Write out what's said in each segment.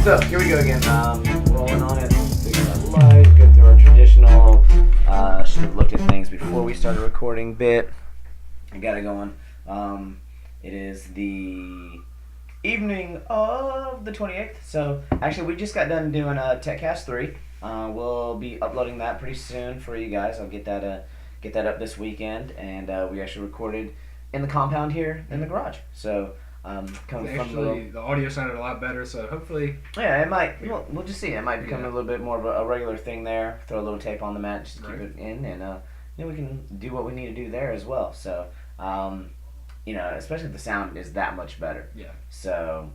So here we go again. Rolling on it. Figure out live. Go through our traditional. Should have looked at things before we started recording. Bit. I got it going. It is the evening of the 28th. So actually, we just got done doing TechCast 3. We'll be uploading that pretty soon for you guys. I'll get that up this weekend, and we actually recorded in the compound here in the garage. So. Actually, the audio sounded a lot better, so hopefully... Yeah, it might... We'll just see. It might become a little bit more of a regular thing there. Throw a little tape on the mat just to keep it in, and we can do what we need to do there as well. So, especially if the sound is that much better. Yeah. So,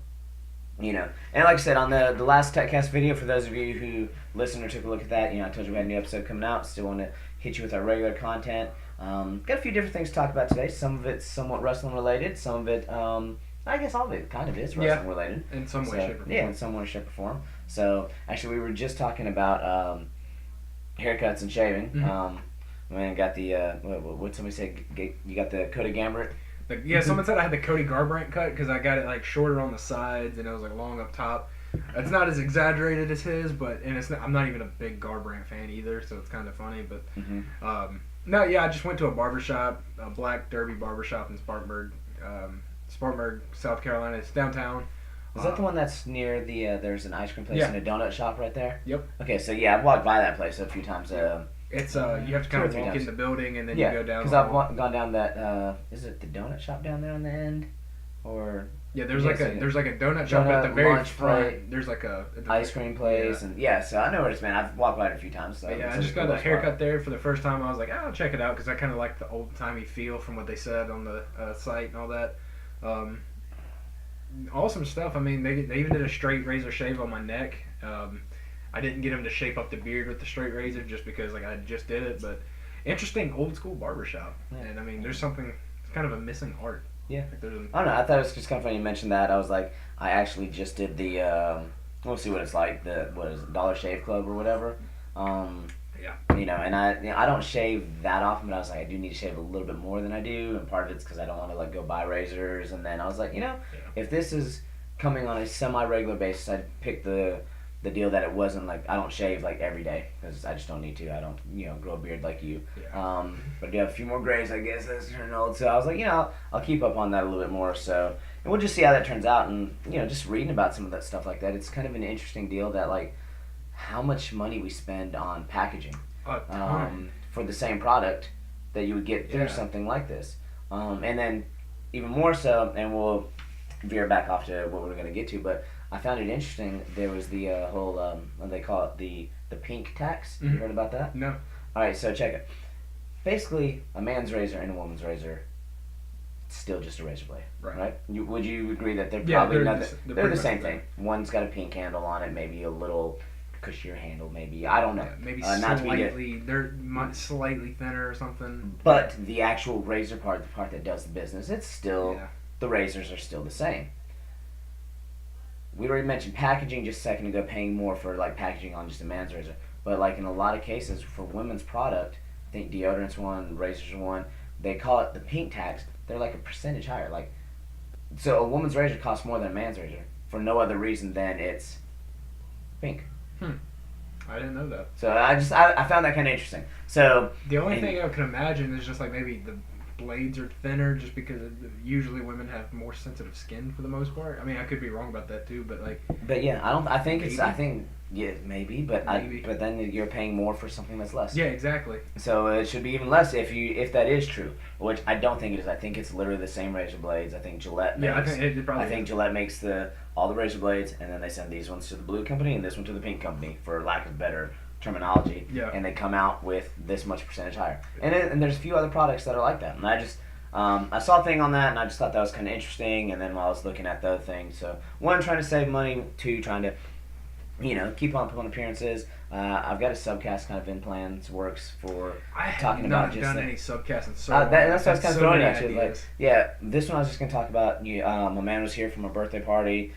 and like I said, on the last TechCast video, for those of you who listened or took a look at that, I told you we had a new episode coming out. Still want to hit you with our regular content. Got a few different things to talk about today. Some of it's somewhat wrestling related. Some of it... I guess all of it kind of is wrestling related. In some way, shape, or form. Yeah, in some way, shape, or form. So, actually, we were just talking about haircuts and shaving. Mm-hmm. Got the, what'd somebody say? You got the Cody Gambit? Someone said I had the Cody Garbrandt cut because I got it shorter on the sides and it was long up top. It's not as exaggerated as his, but I'm not even a big Garbrandt fan either, so it's kind of funny. But I just went to a barbershop, a Black Derby barbershop in Spartanburg. Spartanburg, South Carolina. It's downtown. Is that the one that's near the, there's an ice cream place and a donut shop right there? Yep. Okay, so I've walked by that place a few times. It's, you have to kind of walk in the building and then you go down. Because I've gone down that, is it the donut shop down there on the end? Or... Yeah, there's a donut shop at the very front. There's a ice cream place, and so I know where it's been. I've walked by it a few times. So I just got a haircut there for the first time. I was like, I'll check it out because I kind of like the old timey feel from what they said on the site and all that. Awesome stuff. I mean, they even did a straight razor shave on my neck. I didn't get them to shape up the beard with the straight razor just because I just did it. But interesting old school barbershop, and I mean, there's something. It's kind of a missing art. Yeah. I don't know. I thought it was just kind of funny you mentioned that. I was like, I actually just did the, we'll see what it's like, Dollar Shave Club or whatever. And I don't shave that often, but I was like, I do need to shave a little bit more than I do, and part of it's because I don't want to go buy razors. And then I was like, if this is coming on a semi-regular basis, I'd pick the deal that it wasn't I don't shave every day because I just don't need to. I don't grow a beard like you. Yeah. But I do have a few more grays, I guess, as turning old. So I was like, I'll keep up on that a little bit more. So, and we'll just see how that turns out. And just reading about some of that stuff like that, it's kind of an interesting deal that how much money we spend on packaging for the same product that you would get through something like this. And then even more so, and we'll veer back off to what we're going to get to, but I found it interesting. There was the whole, what do they call it, the pink tax. Mm-hmm. You heard about that? No. All right, so check it. Basically, a man's razor and a woman's razor, it's still just a razor blade, right? Would you agree that they're probably they're the same thing? One's got a pink handle on it, maybe a little cushier handle, maybe. I don't know. Yeah, maybe slightly. They're slightly thinner or something. But the actual razor part, the part that does the business, it's still the razors are still the same. We already mentioned packaging just a second ago, paying more for packaging on just a man's razor. But in a lot of cases for women's product, I think deodorant's one, razors are one. They call it the pink tax. They're a percentage higher. So a woman's razor costs more than a man's razor for no other reason than it's pink. I didn't know that. So I found that kind of interesting. So the only thing I can imagine is just maybe the blades are thinner, just because usually women have more sensitive skin for the most part. I mean, I could be wrong about that too, but But yeah, I think maybe, but then you're paying more for something that's less. Yeah, exactly. So it should be even less if that is true, which I don't think it is. I think it's literally the same razor blades. I think Gillette makes. Yeah, I think Gillette makes all the razor blades, and then they send these ones to the blue company and this one to the pink company, for lack of better terminology. Yeah. And they come out with this much percentage higher. And there's a few other products that are like that. And I just I saw a thing on that, and I just thought that was kind of interesting. And then while I was looking at the other things, so one, trying to save money, two, trying to keep on putting appearances. I've got a subcast kind of in plans, works for talking about just. I haven't done any subcasts in so long. That's what I was kind of throwing at you. This one I was just going to talk about. My man was here from a birthday party,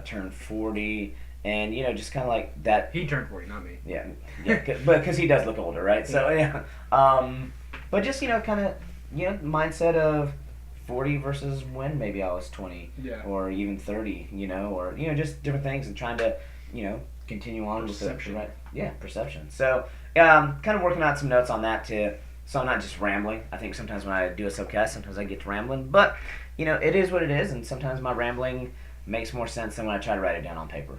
turned 40, and just kind of that. He turned 40, not me. Yeah, but because he does look older, right? So but just kind of mindset of 40 versus when maybe I was 20, or even 30, or just different things, and trying to, continue on perception. with the perception. So, kind of working out some notes on that too. So I'm not just rambling. I think sometimes when I do a subcast, sometimes I get to rambling, but it is what it is, and sometimes my rambling makes more sense than when I try to write it down on paper,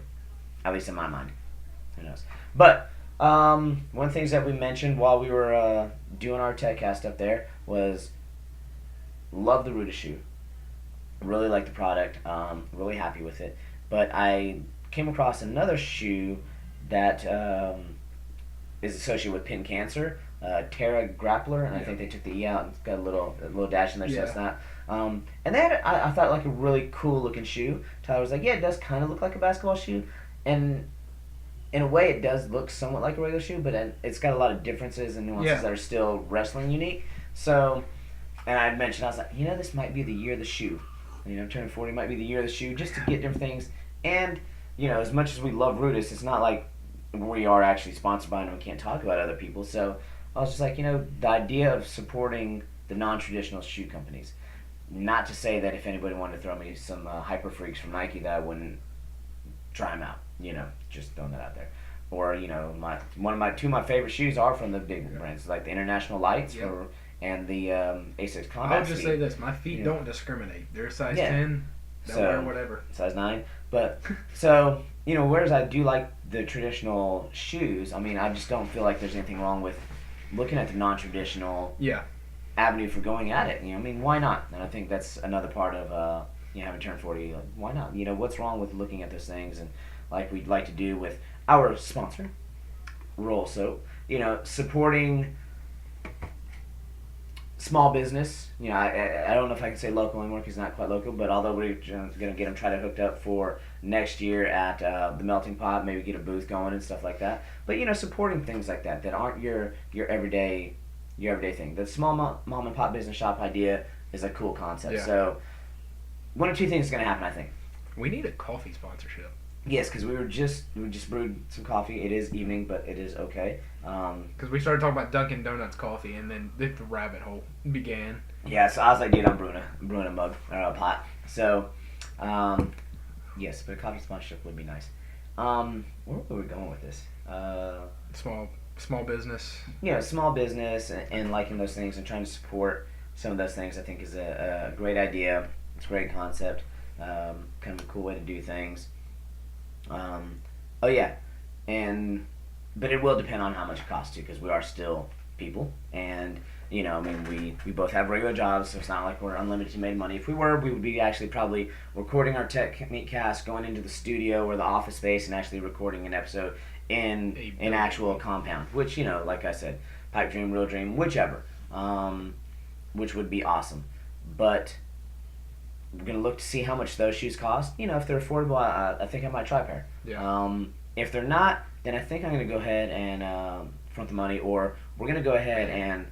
at least in my mind. Who knows? But one of the things that we mentioned while we were doing our tech cast up there was love the Ruta shoe. Really like the product. Really happy with it. But I came across another shoe that is associated with pin cancer. Terra Grappler, and I think they took the E out and it's got a little dash in there, so it's not. And they had, I thought, like a really cool looking shoe. Tyler was like, yeah, it does kind of look like a basketball shoe, and in a way it does look somewhat like a regular shoe, but it's got a lot of differences and nuances that are still wrestling unique. So, and I mentioned, I was like, this might be the year of the shoe. Turning 40 might be the year of the shoe, just to get different things. And, as much as we love Rudis, it's not like we are actually sponsored by them and we can't talk about other people. So I was just like, the idea of supporting the non-traditional shoe companies. Not to say that if anybody wanted to throw me some hyper freaks from Nike that I wouldn't try them out. Just throwing that out there. Or two of my favorite shoes are from the big brands, like the International Lights and the Asics Combat. I'll just say this: my feet don't discriminate. They're a size 10. They'll wear whatever. Size 9. But so whereas I do like the traditional shoes, I just don't feel like there's anything wrong with looking at the non-traditional avenue for going at it. Why not? And I think that's another part of having turned 40. Like, why not? What's wrong with looking at those things, and like we'd like to do with our sponsor, Roll Soap. Supporting small business. I don't know if I can say local anymore because it's not quite local, but although we're going to get them hooked up for next year at the Melting Pot, maybe get a booth going and stuff like that. But supporting things like that aren't your everyday thing. The small mom and pop business shop idea is a cool concept. Yeah. So one or two things is going to happen, I think. We need a coffee sponsorship. Yes, because we just brewed some coffee. It is evening, but it is okay. Because we started talking about Dunkin' Donuts coffee, and then the rabbit hole began. Yeah, so I was like, dude, I'm brewing a mug or a pot. So, yes, but a coffee sponsorship would be nice. Where were we going with this? Small business. Small business and liking those things and trying to support some of those things. I think is a great idea. It's a great concept. Kind of a cool way to do things. But it will depend on how much it costs too, because we are still people, and we both have regular jobs, so it's not like we're unlimited made money. If we were, we would be actually probably recording our tech meet cast, going into the studio or the office space, and actually recording an episode in an actual compound, which like I said, pipe dream, real dream, whichever, which would be awesome. But we're gonna look to see how much those shoes cost. If they're affordable, I think I might try a pair. Yeah. If they're not, then I think I'm gonna go ahead and front the money, or we're gonna go ahead and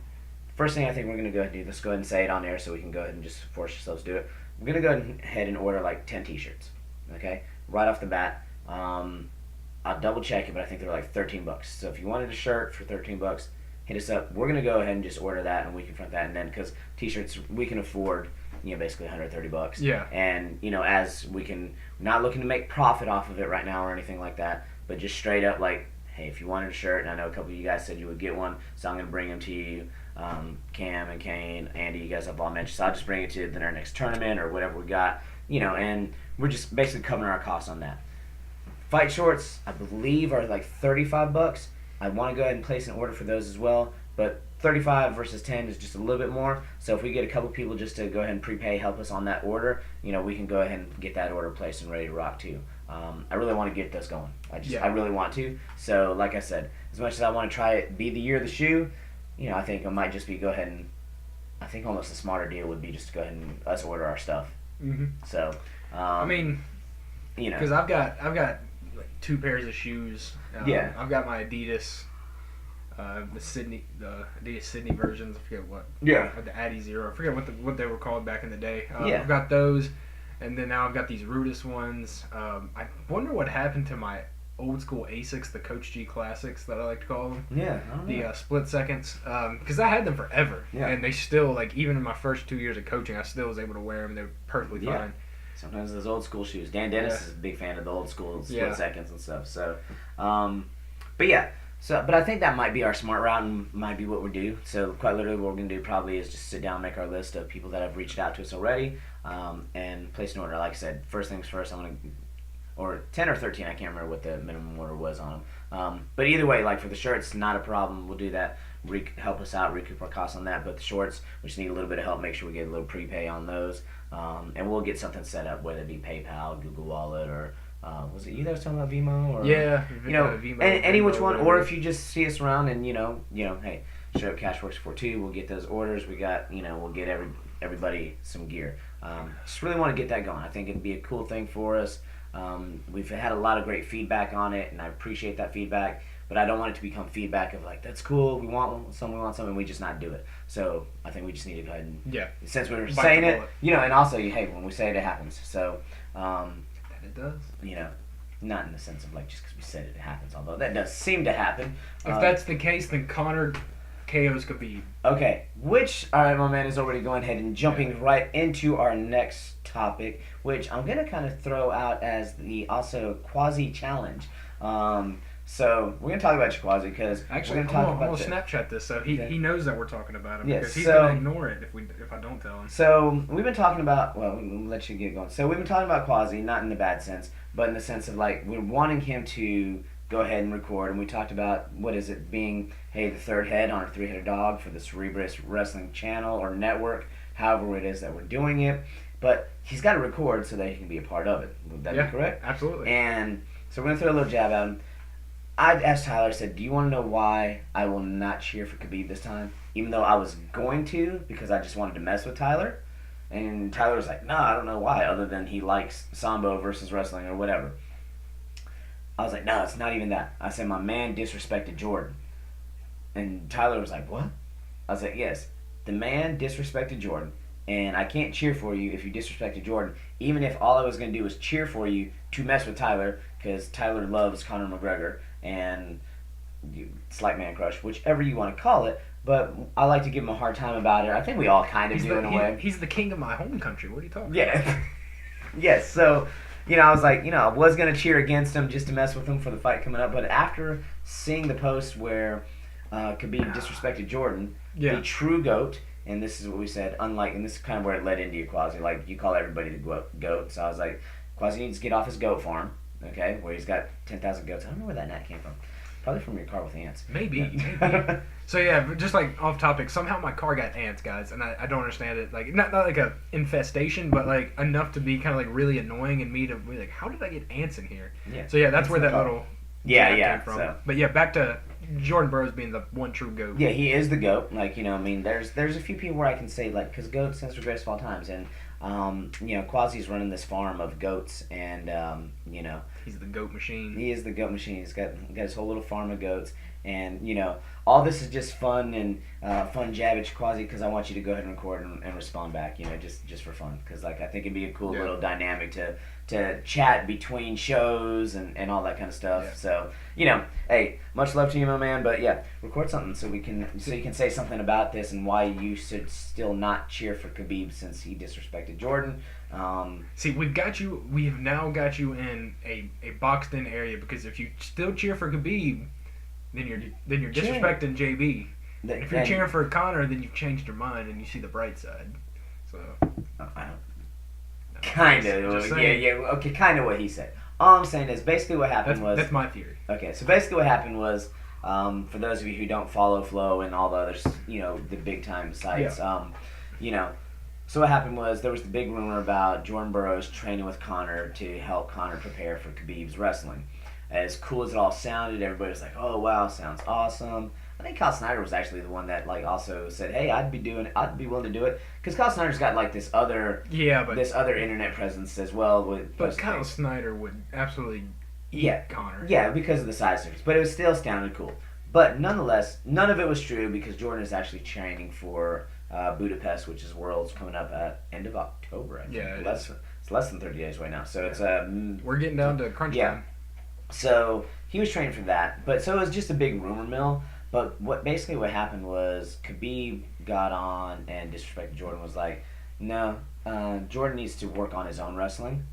first thing I think we're gonna go ahead and do. Let's go ahead and say it on air so we can go ahead and just force ourselves to do it. We're gonna go ahead and order like 10 T-shirts. Okay, right off the bat. I'll double check it, but I think they're like $13. So if you wanted a shirt for $13, hit us up. We're gonna go ahead and just order that, and we can front that, and then because T-shirts we can afford. Basically $130. Yeah. And as we can, not looking to make profit off of it right now or anything like that, but just straight up like, hey, if you wanted a shirt, and I know a couple of you guys said you would get one, so I'm gonna bring them to you. Cam and Kane, Andy, you guys have all mentioned, so I'll just bring it to you in our next tournament or whatever we got, and we're just basically covering our costs on that. Fight shorts, I believe, are like $35. I want to go ahead and place an order for those as well, but 35 versus 10 is just a little bit more. So if we get a couple people just to go ahead and prepay, help us on that order, we can go ahead and get that order placed and ready to rock too. I really want to get this going. I really want to. So like I said, as much as I want to try it, be the year of the shoe, I think it might just be go ahead and, I think almost a smarter deal would be just to go ahead and us order our stuff. Mm-hmm. So, because I've got like 2 pairs of shoes. I've got my Adidas. The Adidas Sydney versions, I forget what. Yeah. The Addy Zero, I forget what they were called back in the day. Yeah. I've got those, and then now I've got these Rudis ones. I wonder what happened to my old school Asics, the Coach G Classics that I like to call them. Yeah, I don't know. The split seconds, because I had them forever, and they still, like, even in my first 2 years of coaching, I still was able to wear them. They were perfectly fine. Sometimes those old school shoes. Dan Dennis is a big fan of the old school split seconds and stuff. So, but I think that might be our smart route and might be what we do. So quite literally what we're going to do probably is just sit down and make our list of people that have reached out to us already and place an order. Like I said, first things first, I'm going to, or 10 or 13, I can't remember what the minimum order was on them. But either way, like for the shirts, not a problem. We'll do that. Help us out, recoup our costs on that. But the shorts, we just need a little bit of help. Make sure we get a little prepay on those. And we'll get something set up, whether it be PayPal, Google Wallet, or was it you that was talking about Venmo? Or, Venmo, any which one. Or if you just see us around and hey, show up Cashworks for two. We'll get those orders. We got we'll get everybody some gear. Just really want to get that going. I think it'd be a cool thing for us. We've had a lot of great feedback on it, and I appreciate that feedback. But I don't want it to become feedback of like, that's cool, we want something, and we just not do it. So I think we just need to go ahead and, since we're saying it, and also, hey, when we say it, it happens. So, that it does. Not in the sense of like, just because we said it, it happens, although that does seem to happen. If that's the case, then Connor KOs Khabib. Okay, all right, my man is already going ahead and jumping right into our next topic, which I'm going to kind of throw out as the also Kwazi challenge. So we're gonna talk about you, Kwazi, because actually, I'm gonna Snapchat this so he knows that we're talking about him because he's gonna ignore it if I don't tell him. So we've been talking about we'll let you get going. So we've been talking about Kwazi, not in the bad sense, but in the sense of like we're wanting him to go ahead and record, and we talked about what is it being the third head on a three-headed dog for the Cerebrus Wrestling channel or network, however it is that we're doing it. But he's got to record so that he can be a part of it. Would that be correct? Absolutely. And so we're gonna throw a little jab at him. I asked Tyler, I said, do you want to know why I will not cheer for Khabib this time? Even though I was going to, because I just wanted to mess with Tyler. And Tyler was like, no, I don't know why, other than he likes Sambo versus wrestling or whatever. I was like, no, it's not even that. I said, my man disrespected Jordan. And Tyler was like, what? I was like, yes, the man disrespected Jordan. And I can't cheer for you if you disrespected Jordan, even if all I was going to do was cheer for you to mess with Tyler, because Tyler loves Conor McGregor. And slight man crush, whichever you want to call it, but I like to give him a hard time about it. I think we all kind of do in a way. He's the king of my home country. What are you talking about? Yeah. Yes, so, I was like, I was going to cheer against him just to mess with him for the fight coming up, but after seeing the post where Khabib disrespected Jordan, the true GOAT, and this is what we said, and this is kind of where it led into you, Kwazi, like, you call everybody the GOAT, so I was like, Kwazi needs to get off his goat farm. Okay, where he's got 10,000 goats. I don't know where that gnat came from. Probably from your car with ants. Maybe. So yeah, just like off topic, somehow my car got ants, guys, and I don't understand it. Like not like a infestation, but like enough to be kind of like really annoying, and me to be like, how did I get ants in here? Yeah. So yeah, that's where that little came from. So. But yeah, back to Jordan Burroughs being the one true GOAT. Yeah, he is the GOAT. Like there's a few people where I can say like because GOAT stands for greatest of all times, and Kwazi's running this farm of goats, and he's the goat machine. He is the goat machine. He's got his whole little farm of goats, and all this is just fun and fun jab at Kwazi because I want you to go ahead and record and respond back. Just for fun because like I think it'd be a cool little dynamic to chat between shows and all that kind of stuff. Yeah. So hey, much love to you, my man. But yeah, record something so you can say something about this and why you should still not cheer for Khabib since he disrespected Jordan. See, we have now got you in a boxed in area because if you still cheer for Khabib, then you're disrespecting JB. If you're cheering for Conor, then you've changed your mind and you see the bright side. So kind of, okay, kind of what he said. All I'm saying is basically what happened was that's my theory. Okay, so basically what happened was for those of you who don't follow Flow and all the others, the big time sites, so what happened was there was the big rumor about Jordan Burroughs training with Conor to help Conor prepare for Khabib's wrestling. As cool as it all sounded, everybody was like, "Oh wow, sounds awesome." I think Kyle Snyder was actually the one that like also said, "Hey, I'd be willing to do it," because Kyle Snyder's got like this other internet presence as well. But Kyle Snyder would absolutely eat Conor. Yeah, because of the size difference. But it was still sounded cool. But nonetheless, none of it was true because Jordan is actually training for Budapest, which is Worlds coming up at end of October. I think. It's less than 30 days away now. So it's we're getting down to crunch time. So he was training for that, but so it was just a big rumor mill. But what happened was Khabib got on and disrespected Jordan. Was like, no, Jordan needs to work on his own wrestling,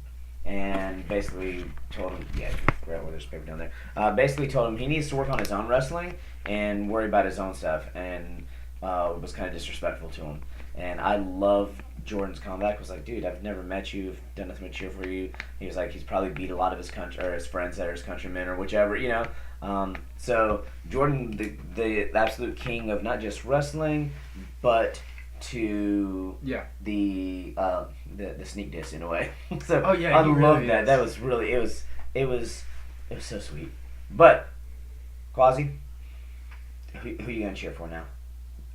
and basically told him, yeah, right where there's paper down there. Basically told him he needs to work on his own wrestling and worry about his own stuff, and was kind of disrespectful to him. And I love Jordan's comeback. Was like, dude, I've never met you, I've done nothing but cheer for you. He was like, he's probably beat a lot of his country or his friends that are his countrymen or whichever, you know. So Jordan, the absolute king of not just wrestling, but to the sneak diss in a way. So I love really that. Is. That was really it was so sweet. But Kwazi, who you gonna cheer for now?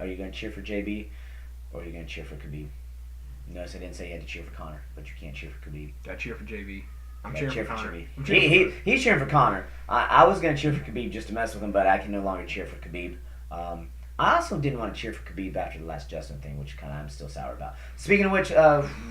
Are you gonna cheer for JB or are you gonna cheer for Khabib? Notice I didn't say you had to cheer for Connor, but you can't cheer for Khabib. Got to cheer for JB. I'm Cheer cheering for for Connor. Khabib. He's cheering for Connor. I was going to cheer for Khabib just to mess with him, but I can no longer cheer for Khabib. I also didn't want to cheer for Khabib after the last Justin thing, which kind of I'm still sour about. Speaking of which,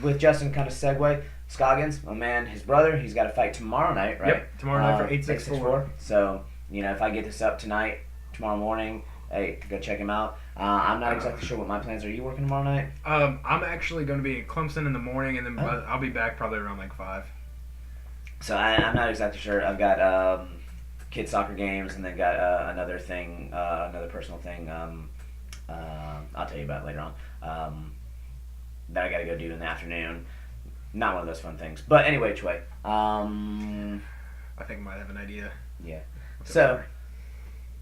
with Justin, kind of segue, Scoggins, my man, his brother, he's got a fight tomorrow night, right? Yep, tomorrow night for 864. So, if I get this up tonight, tomorrow morning, hey, go check him out. I'm not exactly sure what my plans are. Are you working tomorrow night? I'm actually going to be in Clemson in the morning, and then I'll be back probably around like 5. So I'm not exactly sure. I've got kids soccer games, and then got another thing, another personal thing. I'll tell you about later on. That I got to go do in the afternoon. Not one of those fun things, but anyway, Chue. I think I might have an idea. Yeah. So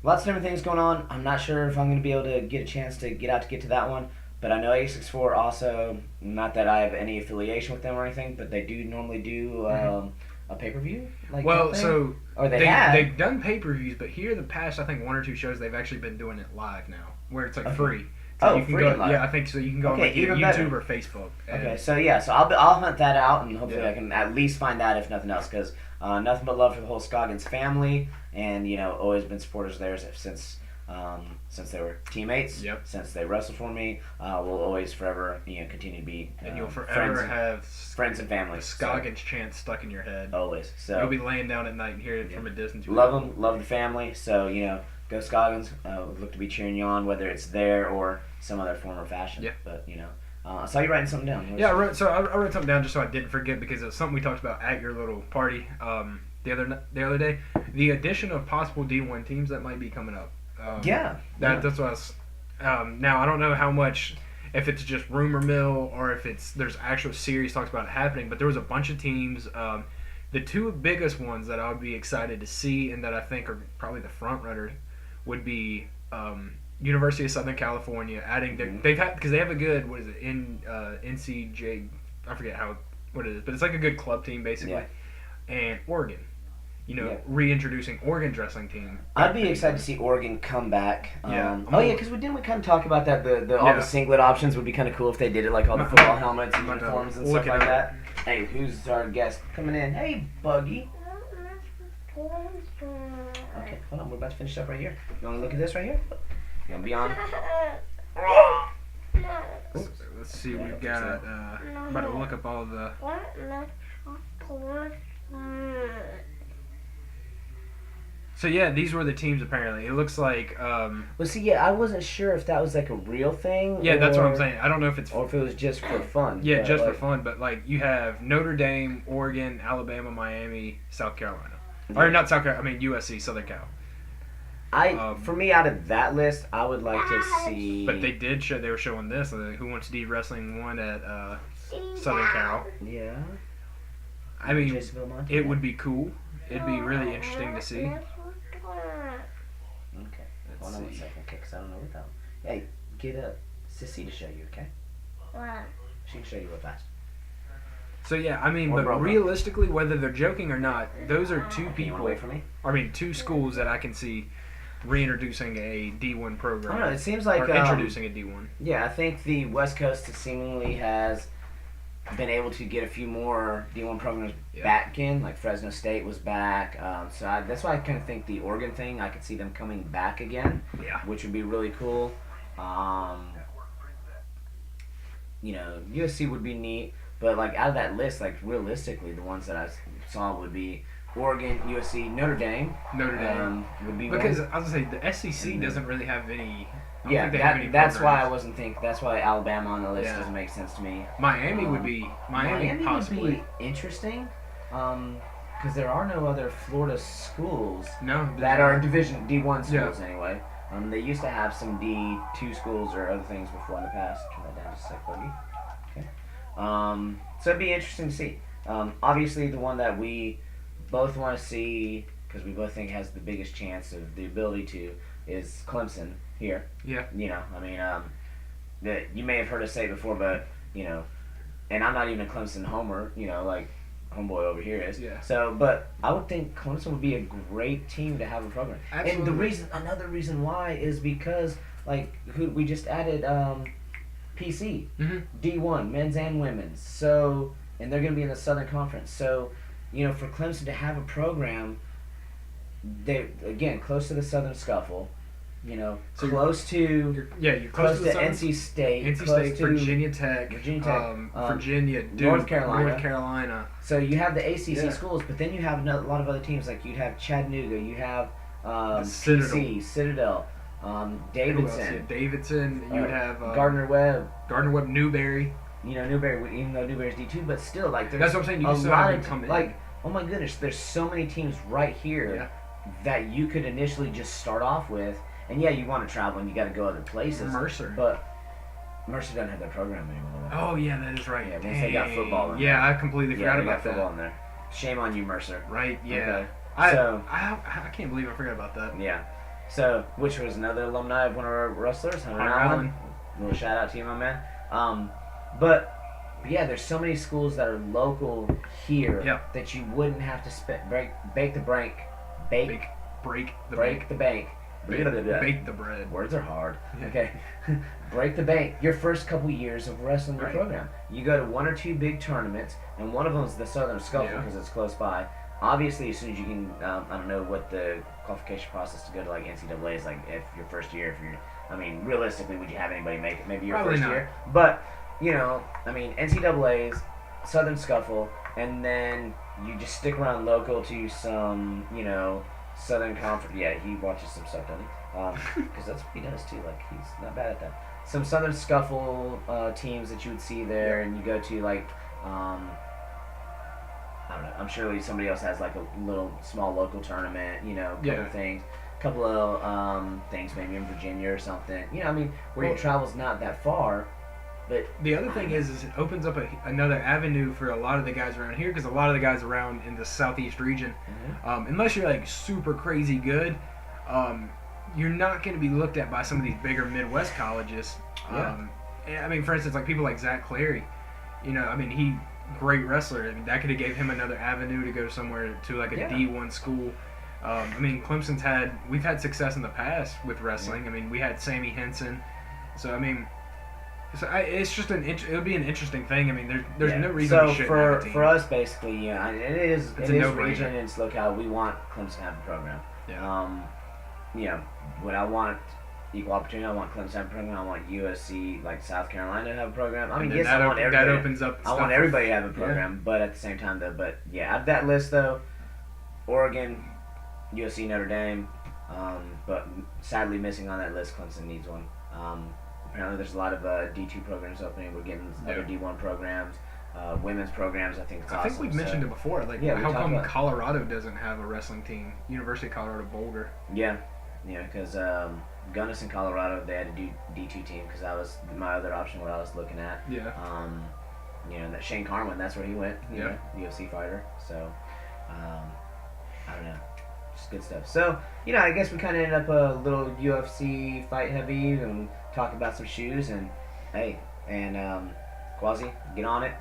lots of different things going on. I'm not sure if I'm going to be able to get a chance to get to that one. But I know A64 also, not that I have any affiliation with them or anything, but they do normally do a pay-per-view. Or they've done pay-per-views, but here the past, I think 1 or 2 shows, they've actually been doing it live now, where it's like free. So you can free go, live. Yeah, I think so. You can go on like YouTube better. or Facebook. So I'll hunt that out, and hopefully I can at least find that if nothing else, because nothing but love for the whole Scoggins family, and always been supporters of theirs since they were teammates. Yep. Since they wrestled for me, we'll always forever continue to be and you'll forever have friends and family. The Scoggins chant stuck in your head. Always. So you'll be laying down at night and hear it from a distance. Love them, love the family. So go Scoggins. Look to be cheering you on, whether it's there or some other form or fashion. Yeah. But I saw you writing something down. I wrote something down just so I didn't forget, because it was something we talked about at your little party the other day. The addition of possible D1 teams that might be coming up. That's what I was. Now I don't know how much, if it's just rumor mill or if there's actual serious talks about it happening. But there was a bunch of teams. The 2 biggest ones that I would be excited to see and that I think are probably the front runners would be University of Southern California adding because they have a good NCJ, I forget what it is, but it's like a good club team basically, and Oregon. Reintroducing Oregon's wrestling team. I'd be excited to see Oregon come back. Because we kind of talk about that. All the singlet options would be kind of cool if they did it, like all the football helmets and uniforms and stuff like that. Hey, who's our guest coming in? Hey, Buggy. Okay, hold on. We're about to finish up right here. You want to look at this right here? You want to be on? Let's see. We've got. I'm about to look up all of the. So these were the teams apparently. It looks like. I wasn't sure if that was like a real thing. Yeah, that's what I'm saying. I don't know if it's. Or if it was just for fun. Yeah, just for fun. But you have Notre Dame, Oregon, Alabama, Miami, South Carolina. Yeah. Or not South Carolina. I mean USC, Southern Cal. For me, out of that list, I would like to see. But they did show. They were showing this. Who Wants to Be Wrestling one at Southern Cal. Yeah. I mean, it would be cool. It'd be really interesting to see. Okay. Hold on 1 second, okay, because I don't know what that one. Hey, get a Sissy to show you, okay? What? She can show you real fast. So but realistically, whether they're joking or not, those are 2 people. Wait for me. 2 schools that I can see reintroducing a D1 program. I don't know. It seems like introducing a D1. Yeah, I think the West Coast seemingly has been able to get a few more D1 programs back in. Like Fresno State was back. That's why I kind of think the Oregon thing, I could see them coming back again. Yeah. Which would be really cool. USC would be neat. But out of that list, realistically, the ones that I saw would be Oregon, USC, Notre Dame. Notre Dame would be because one. I was gonna say the SEC doesn't really have any. I don't Yeah, think they have any that's why I programs. wasn't thinking. That's why Alabama on the list Yeah. doesn't make sense to me. Miami would be Miami possibly. would be interesting, because there are no other Florida schools No, that are Division D1 schools Yeah. anyway. They used to have some D2 schools or other things before in the past. Turn that down just a sec, buddy. Okay. So it'd be interesting to see. Obviously, the one that we both want to see, because we both think has the biggest chance of the ability to, is Clemson here. Yeah. You know, I mean, that you may have heard us say before, but you know, and I'm not even a Clemson homer. You know, like homeboy over here is. Yeah. So, but I would think Clemson would be a great team to have a program. Absolutely. And another reason why is because like who we just added PC D1 men's and women's. So, and they're going to be in the Southern Conference. So, you know, for Clemson to have a program, they again close to the Southern Scuffle. You know, So close to you're close to to the Southern- NC State, NC close State, to Virginia Tech, Virginia, Duke, North Carolina. North Carolina. So you have the ACC Yeah. schools, but then you have a lot of other teams. Like you'd have Chattanooga, you have Citadel. Citadel, Who else? Davidson, Yeah, Davidson. You would have Gardner Webb. Gardner Webb, Newberry. You know Newberry, even though Newberry's D2, but still like there's That's what I'm saying. You a can still lot have of them come in. like oh my goodness, there's so many teams right here that you could initially just start off with. And yeah, you want to travel and you got to go other places. Mercer. But Mercer doesn't have their program anymore. Oh yeah, that is right. Yeah, once they got football in there. Yeah, I completely Yeah, forgot they about got football in there. Shame on you, Mercer. Right. Yeah. Okay. I can't believe I forgot about that. Yeah. So, which was another alumni of one of our wrestlers, Hunter Hunter Allen. Allen. Little shout out to you, my man. But yeah, there's so many schools that are local here that you wouldn't have to break the bank. Break the bank. Bake the bread. Words are hard. Yeah. Okay. Break the bank. Your first couple years of wrestling your Right. program. You go to one or two big tournaments, and one of them is the Southern Scuffle because it's close by. Obviously, as soon as you can, I don't know what the qualification process to go to like NCAA is like. If your first year, I mean, realistically, would you have anybody make it? Maybe your Probably first not. year. But you know, I mean, NCAA's, Southern Scuffle, and then you just stick around local to some, you know, Southern Conference. Yeah, he watches some stuff, doesn't he? Because that's what he does too. Like he's not bad at that. Some Southern Scuffle teams that you would see there, and you go to like, I don't know. I'm sure somebody else has like a little small local tournament. You know, couple of things, couple of things maybe in Virginia or something. You know, I mean, where your travel's not that far. But the other thing is it opens up another avenue for a lot of the guys around here because a lot of the guys around in the southeast region, unless you're like super crazy good, you're not going to be looked at by some of these bigger Midwest colleges. I mean, for instance, like people like Zach Clary, you know, I mean, great wrestler. I mean, that could have gave him another avenue to go somewhere to like a D1 school. I mean, we've had success in the past with wrestling. I mean, we had Sammy Henson. So, I mean, it's just it would be an interesting thing. I mean, there's no reason we shouldn't have a team. For us, basically, yeah, it is no-brainer. region and it's locale. We want Clemson to have a program. Yeah. You know, when I want equal opportunity, I want Clemson to have a program. I want USC, like South Carolina, to have a program. I mean, yes, I want everybody. That opens up. I want everybody to have a program, but at the same time, out of that list though, Oregon, USC, Notre Dame, but sadly missing on that list, Clemson needs one. Apparently, there's a lot of D2 programs opening. We're getting other D1 programs, women's programs. I think it's awesome. I think we've mentioned it before. Like, how come Colorado doesn't have a wrestling team? University of Colorado Boulder. Yeah, because Gunnison, Colorado, they had a D2 team because that was my other option. What I was looking at. Yeah. You know, that Shane Carwin, that's where he went. You know, UFC fighter. So, I don't know. Just good stuff. So, you know, I guess we kind of ended up a little UFC fight heavy and talk about some shoes. And, hey, Kwazi, get on it.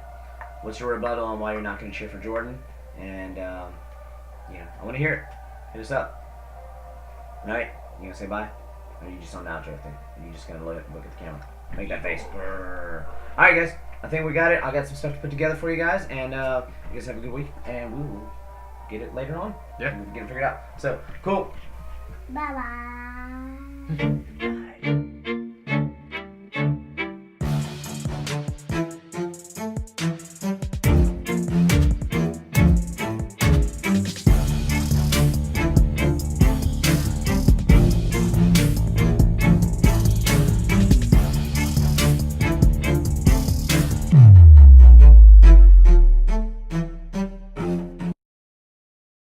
What's your rebuttal on why you're not going to cheer for Jordan? And, you know, I want to hear it. Hit us up. All right? You going to say bye? Or are you just on the outro thing? Are you just going to look at the camera? Make that face. All right, guys. I think we got it. I got some stuff to put together for you guys. And you guys have a good week. And we will get it later on. Yeah. We'll get it figured out. So, cool. Bye-bye.